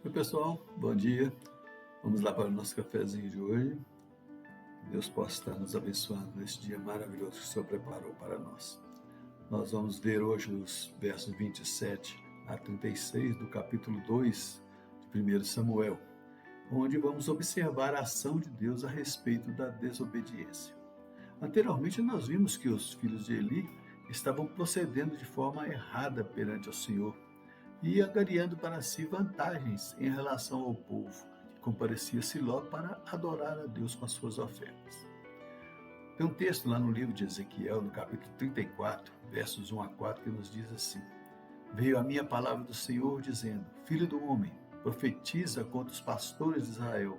Oi, pessoal, bom dia. Vamos lá para o nosso cafezinho de hoje. Que Deus possa estar nos abençoando nesse dia maravilhoso que o Senhor preparou para nós. Nós vamos ver hoje os versos 27 a 36 do capítulo 2 de 1 Samuel, onde vamos observar a ação de Deus a respeito da desobediência. Anteriormente, nós vimos que os filhos de Eli estavam procedendo de forma errada perante o Senhor e angariando para si vantagens em relação ao povo, que comparecia a Siló para adorar a Deus com as suas ofertas. Tem um texto lá no livro de Ezequiel, no capítulo 34, versos 1 a 4, que nos diz assim: Veio a minha palavra do Senhor, dizendo: Filho do homem, profetiza contra os pastores de Israel.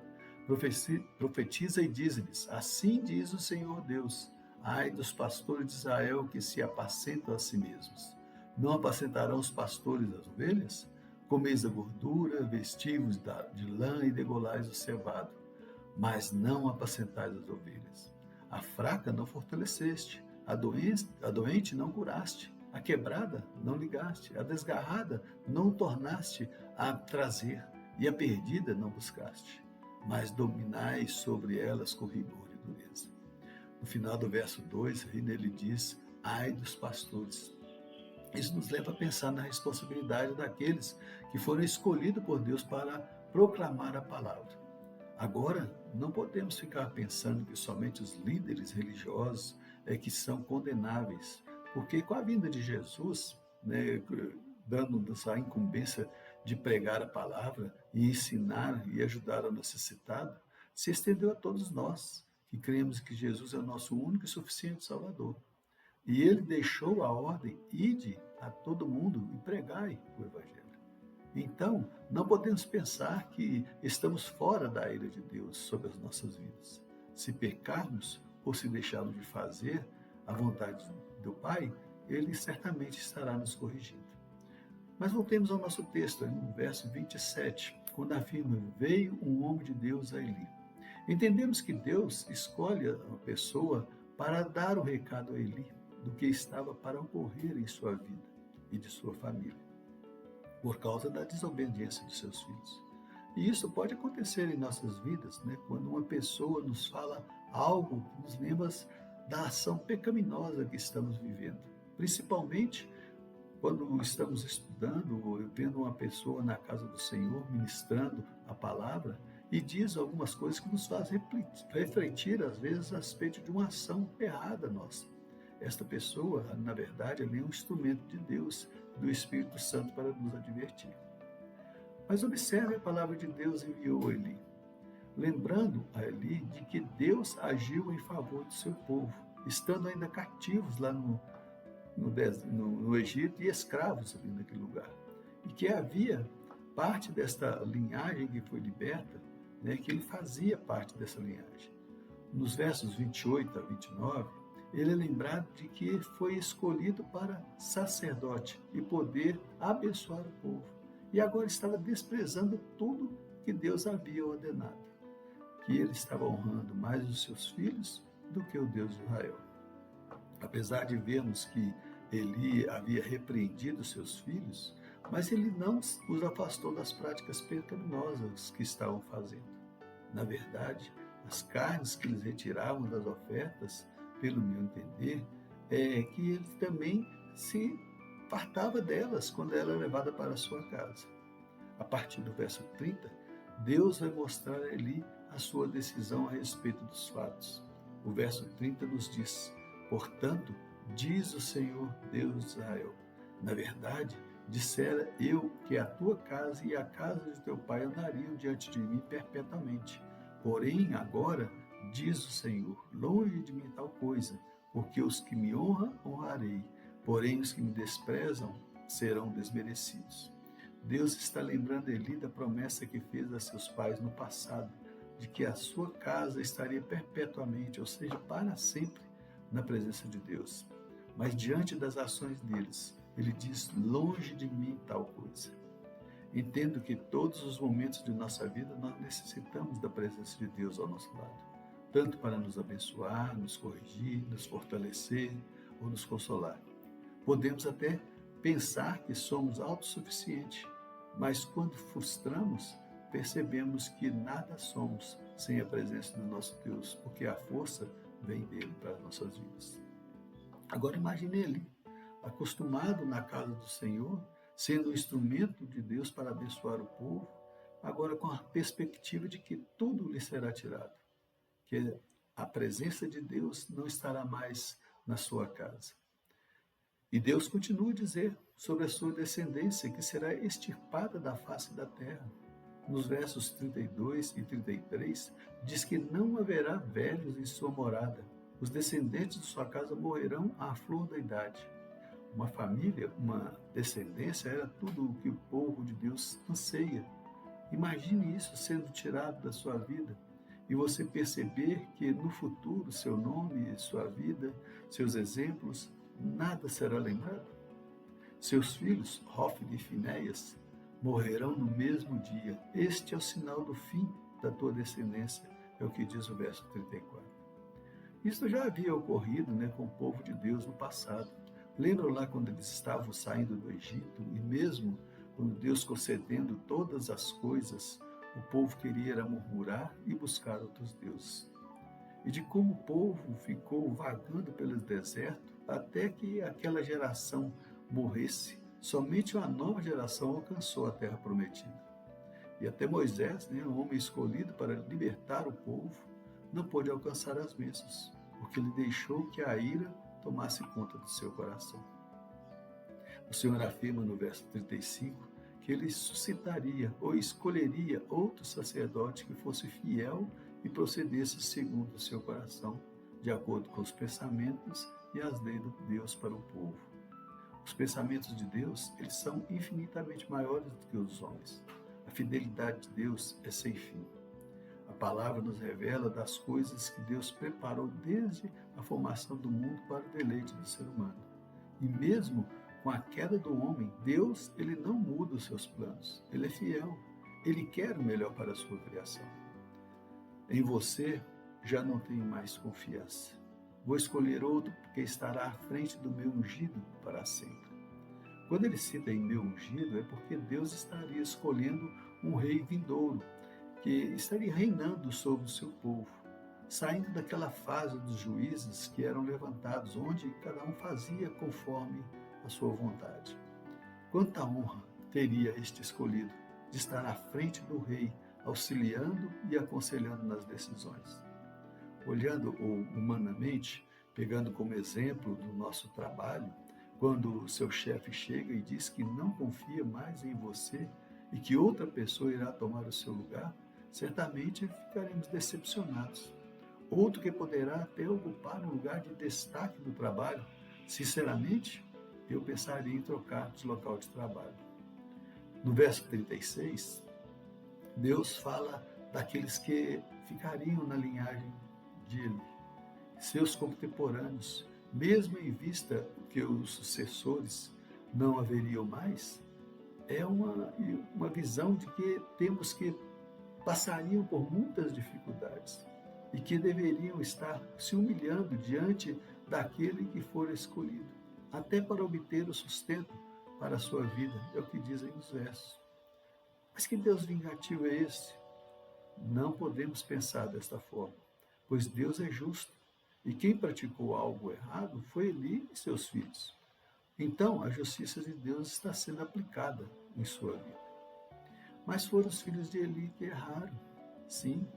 Profetiza e dize-lhes: Assim diz o Senhor Deus: Ai dos pastores de Israel que se apacentam a si mesmos. Não apacentarão os pastores as ovelhas? Comeis a gordura, vestivos de lã e degolais o cevado, mas não apacentais as ovelhas. A fraca não fortaleceste, a doente não curaste, a quebrada não ligaste, a desgarrada não tornaste a trazer, e a perdida não buscaste, mas dominais sobre elas com rigor e dureza. No final do verso 2, ele diz: Ai dos pastores. Isso nos leva a pensar na responsabilidade daqueles que foram escolhidos por Deus para proclamar a palavra. Agora, não podemos ficar pensando que somente os líderes religiosos é que são condenáveis, porque com a vinda de Jesus, né, dando-nos a incumbência de pregar a palavra e ensinar e ajudar o necessitado, se estendeu a todos nós que cremos que Jesus é o nosso único e suficiente Salvador. E ele deixou a ordem: ide a todo mundo e pregai o Evangelho. Então, não podemos pensar que estamos fora da ira de Deus sobre as nossas vidas. Se pecarmos ou se deixarmos de fazer a vontade do Pai, Ele certamente estará nos corrigindo. Mas voltemos ao nosso texto, no verso 27, quando afirma: Veio um homem de Deus a Eli. Entendemos que Deus escolhe a pessoa para dar o recado a Eli do que estava para ocorrer em sua vida e de sua família, por causa da desobediência dos seus filhos. E isso pode acontecer em nossas vidas, né? Quando uma pessoa nos fala algo que nos lembra da ação pecaminosa que estamos vivendo. Principalmente quando estamos estudando ou vendo uma pessoa na casa do Senhor ministrando a palavra e diz algumas coisas que nos fazem refletir, às vezes, a respeito de uma ação errada nossa. Esta pessoa, na verdade, é um instrumento de Deus, do Espírito Santo, para nos advertir. Mas observe a palavra de Deus enviou a Eli, lembrando a Eli de que Deus agiu em favor do seu povo, estando ainda cativos lá no Egito e escravos ali naquele lugar. E que havia parte desta linhagem que foi liberta, né, que ele fazia parte dessa linhagem. Nos versos 28 a 29, ele é lembrado de que foi escolhido para sacerdote e poder abençoar o povo. E agora estava desprezando tudo que Deus havia ordenado, que ele estava honrando mais os seus filhos do que o Deus de Israel. Apesar de vermos que Eli havia repreendido seus filhos, mas ele não os afastou das práticas pecaminosas que estavam fazendo. Na verdade, as carnes que eles retiravam das ofertas, pelo meu entender, é que ele também se fartava delas quando ela era levada para a sua casa. A partir do verso 30, Deus vai mostrar a Eli a sua decisão a respeito dos fatos. O verso 30 nos diz: Portanto, diz o Senhor Deus de Israel, na verdade, dissera eu que a tua casa e a casa de teu pai andariam diante de mim perpetuamente. Porém, agora, diz o Senhor, longe de mim tal coisa, porque os que me honram, honrarei, porém os que me desprezam serão desmerecidos. Deus está lembrando Eli da promessa que fez a seus pais no passado, de que a sua casa estaria perpetuamente, ou seja, para sempre, na presença de Deus. Mas diante das ações deles, ele diz: longe de mim tal coisa. Entendo que todos os momentos de nossa vida nós necessitamos da presença de Deus ao nosso lado, tanto para nos abençoar, nos corrigir, nos fortalecer ou nos consolar. Podemos até pensar que somos autossuficientes, Mas quando frustramos, percebemos que nada somos sem a presença do nosso Deus, porque a força vem dele para as nossas vidas. Agora imagine ele, acostumado na casa do Senhor, sendo um instrumento de Deus para abençoar o povo, agora com a perspectiva de que tudo lhe será tirado, que a presença de Deus não estará mais na sua casa. E Deus continua a dizer sobre a sua descendência, que será extirpada da face da terra. Nos versos 32 e 33, diz que não haverá velhos em sua morada. Os descendentes de sua casa morrerão à flor da idade. Uma família, uma descendência, era tudo o que o povo de Deus anseia. Imagine isso sendo tirado da sua vida e você perceber que no futuro seu nome, sua vida, seus exemplos, nada será lembrado. Seus filhos, Hofni e Finéias, morrerão no mesmo dia. Este é o sinal do fim da tua descendência, é o que diz o verso 34. Isso já havia ocorrido, com o povo de Deus no passado. Lembram lá quando eles estavam saindo do Egito e mesmo quando Deus concedendo todas as coisas, o povo queria murmurar e buscar outros deuses. E de como o povo ficou vagando pelo deserto até que aquela geração morresse, somente uma nova geração alcançou a terra prometida. E até Moisés, um homem escolhido para libertar o povo, não pôde alcançar as bênçãos, porque ele deixou que a ira tomasse conta do seu coração. O Senhor afirma no verso 35 que ele suscitaria ou escolheria outro sacerdote que fosse fiel e procedesse segundo o seu coração, de acordo com os pensamentos e as leis de Deus para o povo. Os pensamentos de Deus, eles são infinitamente maiores do que os dos homens. A fidelidade de Deus é sem fim. A palavra nos revela das coisas que Deus preparou desde a formação do mundo para o deleite do ser humano. E mesmo com a queda do homem, Deus, ele não muda os seus planos. Ele é fiel. Ele quer o melhor para a sua criação. Em você, já não tenho mais confiança. Vou escolher outro, porque estará à frente do meu ungido para sempre. Quando ele cita em meu ungido, é porque Deus estaria escolhendo um rei vindouro, que estaria reinando sobre o seu povo, saindo daquela fase dos juízes que eram levantados, onde cada um fazia conforme a sua vontade. Quanta honra teria este escolhido de estar à frente do rei, auxiliando e aconselhando nas decisões. Olhando humanamente, pegando como exemplo do nosso trabalho, quando o seu chefe chega e diz que não confia mais em você e que outra pessoa irá tomar o seu lugar, certamente ficaremos decepcionados. Outro que poderá até ocupar um lugar de destaque no trabalho, sinceramente, eu pensaria em trocar de local de trabalho. No verso 36, Deus fala daqueles que ficariam na linhagem de Eli, seus contemporâneos, mesmo em vista que os sucessores não haveriam mais, é uma visão de que temos que passariam por muitas dificuldades e que deveriam estar se humilhando diante daquele que for escolhido, até para obter o sustento para a sua vida, é o que dizem os versos. Mas que Deus vingativo é esse? Não podemos pensar desta forma, pois Deus é justo, e quem praticou algo errado foi Eli e seus filhos. Então, a justiça de Deus está sendo aplicada em sua vida. Mas foram os filhos de Eli que erraram. Sim,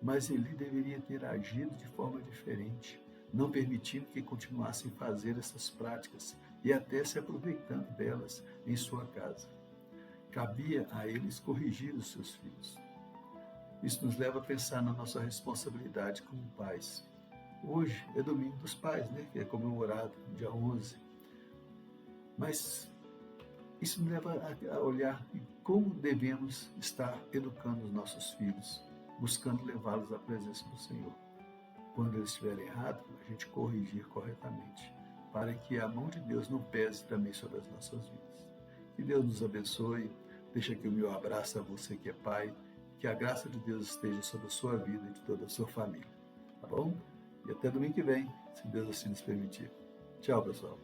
mas Eli deveria ter agido de forma diferente, não permitindo que continuassem a fazer essas práticas e até se aproveitando delas em sua casa. Cabia a eles corrigir os seus filhos. Isso nos leva a pensar na nossa responsabilidade como pais. Hoje é domingo dos pais, que é comemorado, dia 11. Mas isso me leva a olhar como devemos estar educando os nossos filhos, buscando levá-los à presença do Senhor. Quando eles estiverem errados, a gente corrigir corretamente, para que a mão de Deus não pese também sobre as nossas vidas. Que Deus nos abençoe. Deixa aqui o meu abraço a você que é pai. Que a graça de Deus esteja sobre a sua vida e de toda a sua família. Tá bom? E até domingo que vem, se Deus assim nos permitir. Tchau, pessoal.